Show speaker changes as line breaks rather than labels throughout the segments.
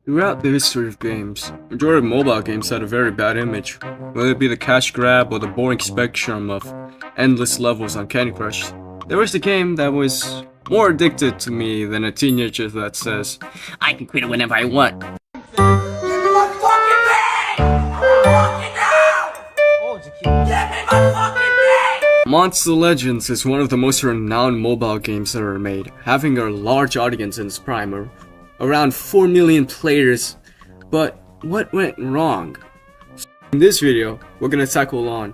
Throughout the history of games, majority of mobile games had a very bad image, whether it be the cash grab or the boring spectrum of endless levels on Candy Crush. There was a game that was more addicted to me than a teenager that says, I can quit it whenever I want. Monster Legends is one of the most renowned mobile games ever made, having a large audience in its prime, around 4 million players. But what went wrong? In this video, we're gonna tackle on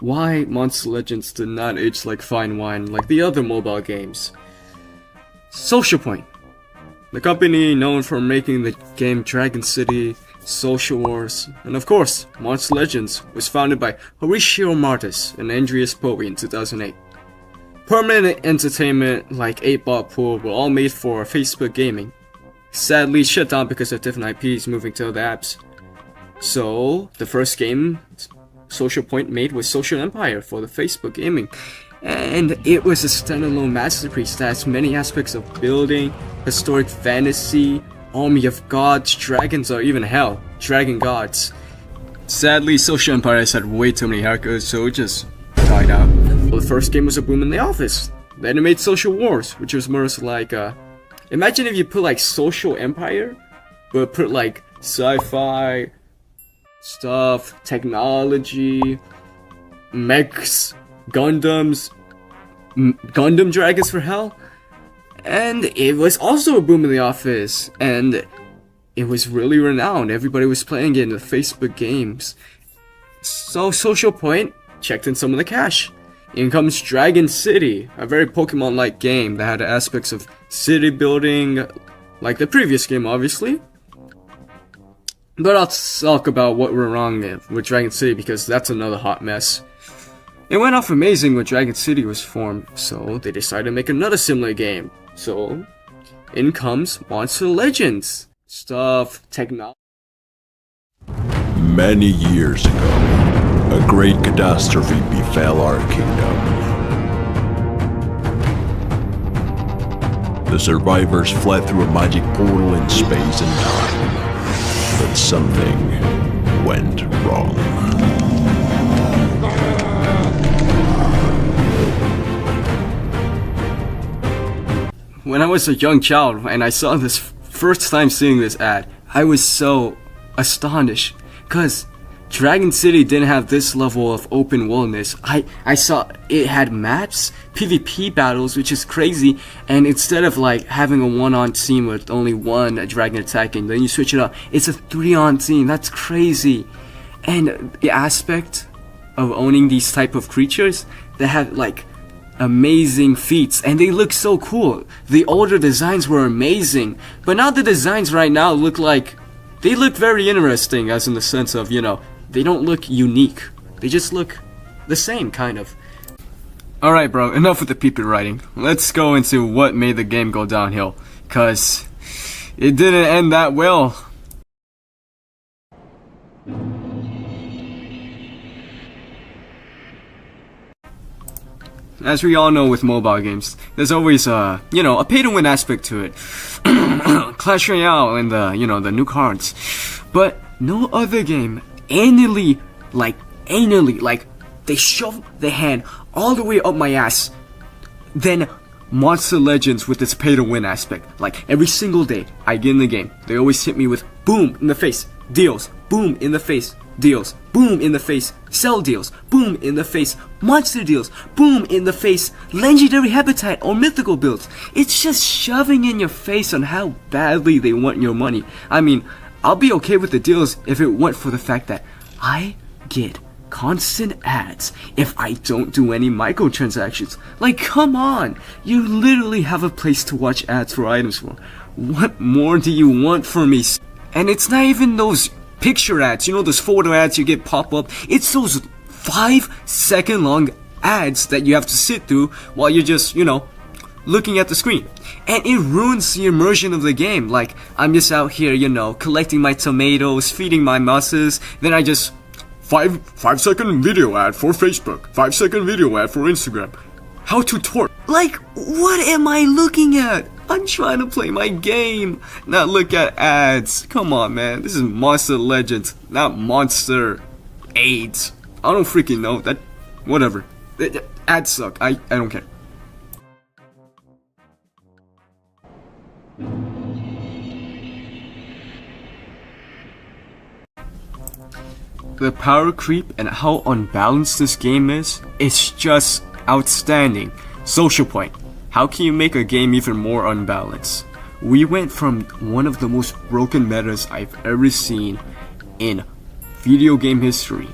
why Monster Legends did not age like fine wine like the other mobile games. Social Point, the company known for making the game Dragon City, Social Wars, and of course, Monster Legends, was founded by Horatio Martis and Andreas Poe in 2008. Permanent Entertainment like 8-Ball Pool were all made for Facebook gaming. Sadly shut down because of different IPs moving to other apps. So, the first game Social Point made was Social Empire for the Facebook gaming. And it was a standalone masterpiece that has many aspects of building, historic fantasy, army of gods, dragons, or even hell, dragon gods. Sadly, Social Empire has had way too many hackers, so it just died out. Well, the first game was a boom in the office. Then it made Social Wars, which was more like imagine if you put like Social Empire, but put like sci-fi stuff, technology, mechs, Gundams, Gundam dragons for hell. And it was also a boom in the office, and it was really renowned. Everybody was playing it in the Facebook games. So Social Point checked in some of the cash. In comes Dragon City, a very Pokemon-like game that had aspects of city building, like the previous game obviously. But I'll talk about what went wrong with Dragon City because that's another hot mess. It went off amazing when Dragon City was formed, so they decided to make another similar game. So, in comes Monster Legends. Stuff, technology.
Many years ago, a great catastrophe befell our kingdom. The survivors fled through a magic portal in space and time, but something went wrong.
When I was a young child and I saw this first time seeing this ad, I was so astonished because Dragon City didn't have this level of open worldness. I saw it had maps, PvP battles, which is crazy, and instead of like having a 1-on team with only one dragon attacking, then you switch it up, it's a 3-on team. That's crazy. And the aspect of owning these type of creatures that have like amazing feats, and they look so cool. The older designs were amazing, but now the designs right now look like they look very interesting, as in the sense of, you know, they don't look unique, they just look the same kind of. Alright bro, enough with the PP writing. Let's go into what made the game go downhill, cause it didn't end that well. As we all know with mobile games, there's always a pay-to-win aspect to it. Clash Royale and the new cards. But no other game anally, they shove their hand all the way up my ass than Monster Legends with its pay-to-win aspect. Like every single day I get in the game, they always hit me with boom in the face, deals, boom in the face, deals, boom in the face, cell deals, boom in the face, monster deals, boom in the face, legendary habitat or mythical builds. It's just shoving in your face on how badly they want your money. I mean, I'll be okay with the deals if it weren't for the fact that I get constant ads if I don't do any microtransactions. Like, come on, you literally have a place to watch ads for items for. What more do you want from me? And it's not even those picture ads, you know, those photo ads you get pop up. It's those 5-second long ads that you have to sit through while you're just, looking at the screen. And it ruins the immersion of the game. Like, I'm just out here, collecting my tomatoes, feeding my muscles, then I just 5-second video ad for Facebook, 5-second video ad for Instagram. How to twerk. Like, what am I looking at? I'm trying to play my game, not look at ads. Come on, man. This is Monster Legends, not Monster AIDS. I don't freaking know. That, whatever. Ads suck. I don't care. The power creep and how unbalanced this game is just outstanding. Social point. How can you make a game even more unbalanced? We went from one of the most broken metas I've ever seen in video game history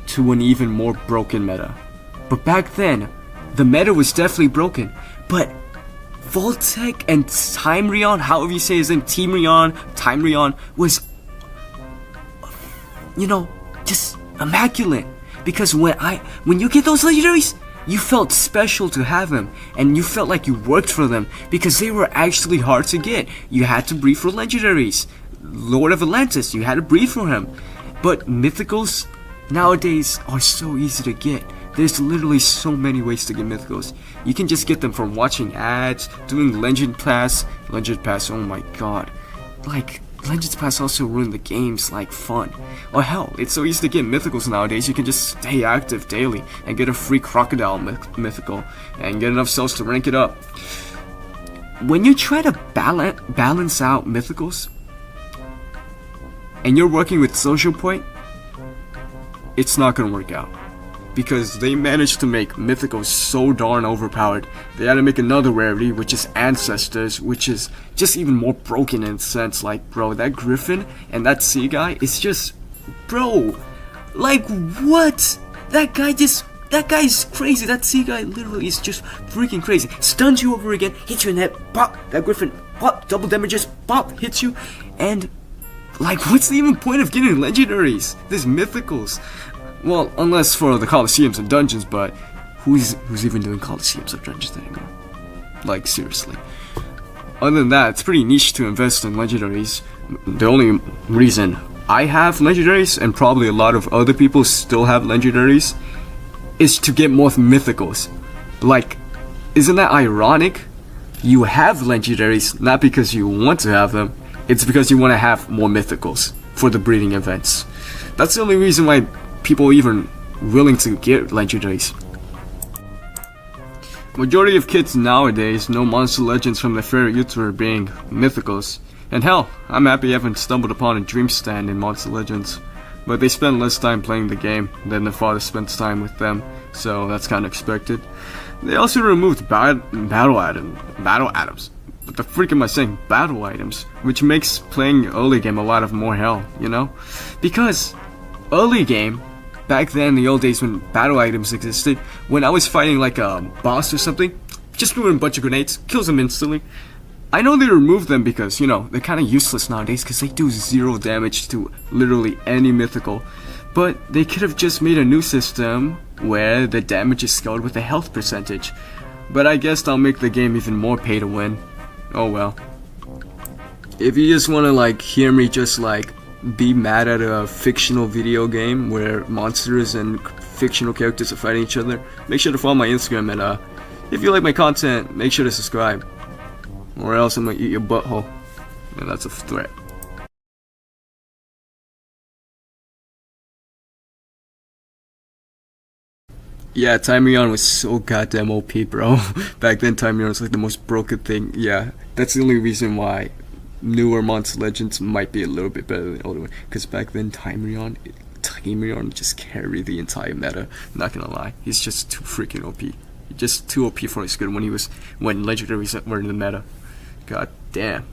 to an even more broken meta. But back then, the meta was definitely broken. But Voltec and Timerion, however you say his name, Timerion was, you know, just immaculate. Because when you get those legendaries, you felt special to have them, and you felt like you worked for them because they were actually hard to get. You had to breed for legendaries. Lord of Atlantis, you had to breed for him. But mythicals nowadays are so easy to get. There's literally so many ways to get mythicals. You can just get them from watching ads, doing Legend Pass, oh my god. Like, Legends Pass also ruined the game's like fun. Or hell, it's so easy to get mythicals nowadays. You can just stay active daily and get a free crocodile mythical and get enough cells to rank it up. When you try to balance out mythicals and you're working with social point, it's not gonna work out. Because they managed to make mythicals so darn overpowered. They had to make another rarity, which is Ancestors, which is just even more broken in a sense. Like, bro, that Griffin and that Sea Guy is just, bro, like, what? That guy's crazy. That Sea Guy literally is just freaking crazy. Stuns you over again, hits you in the head, pop. That Griffin, pop, double damages, pop, hits you. And, like, what's the even point of getting legendaries? There's mythicals. Well, unless for the Colosseums and dungeons, but who's even doing Colosseums or dungeons anymore? Like, seriously. Other than that, it's pretty niche to invest in legendaries. The only reason I have legendaries, and probably a lot of other people still have legendaries, is to get more mythicals. Like, isn't that ironic? You have legendaries not because you want to have them, it's because you want to have more mythicals for the breeding events. That's the only reason why people even willing to get legendaries. Majority of kids nowadays know Monster Legends from their favorite YouTuber being mythicals. And hell, I'm happy I haven't stumbled upon a dream stand in Monster Legends. But they spend less time playing the game than their father spends time with them, so that's kinda expected. They also removed battle items. What the freak am I saying? Battle items, which makes playing early game a lot of more hell, you know? Because early game, back then in the old days when battle items existed, when I was fighting like a boss or something, just threw in a bunch of grenades, kills them instantly. I know they removed them because, you know, they're kind of useless nowadays because they do 0 damage to literally any mythical. But they could have just made a new system where the damage is scaled with the health percentage. But I guess I'll make the game even more pay to win. Oh well. If you just want to like hear me just like be mad at a fictional video game where monsters and fictional characters are fighting each other, make sure to follow my Instagram, and if you like my content, make sure to subscribe, or else I'm gonna eat your butthole, and that's a threat. Yeah, Timerion was so goddamn OP, bro. Back then, Timerion was like the most broken thing. Yeah, that's the only reason why newer Monster Legends might be a little bit better than older one. Because back then, Timerion just carried the entire meta. Not gonna lie, he's just too freaking OP. Just too OP for his good when legendaries were in the meta. God damn.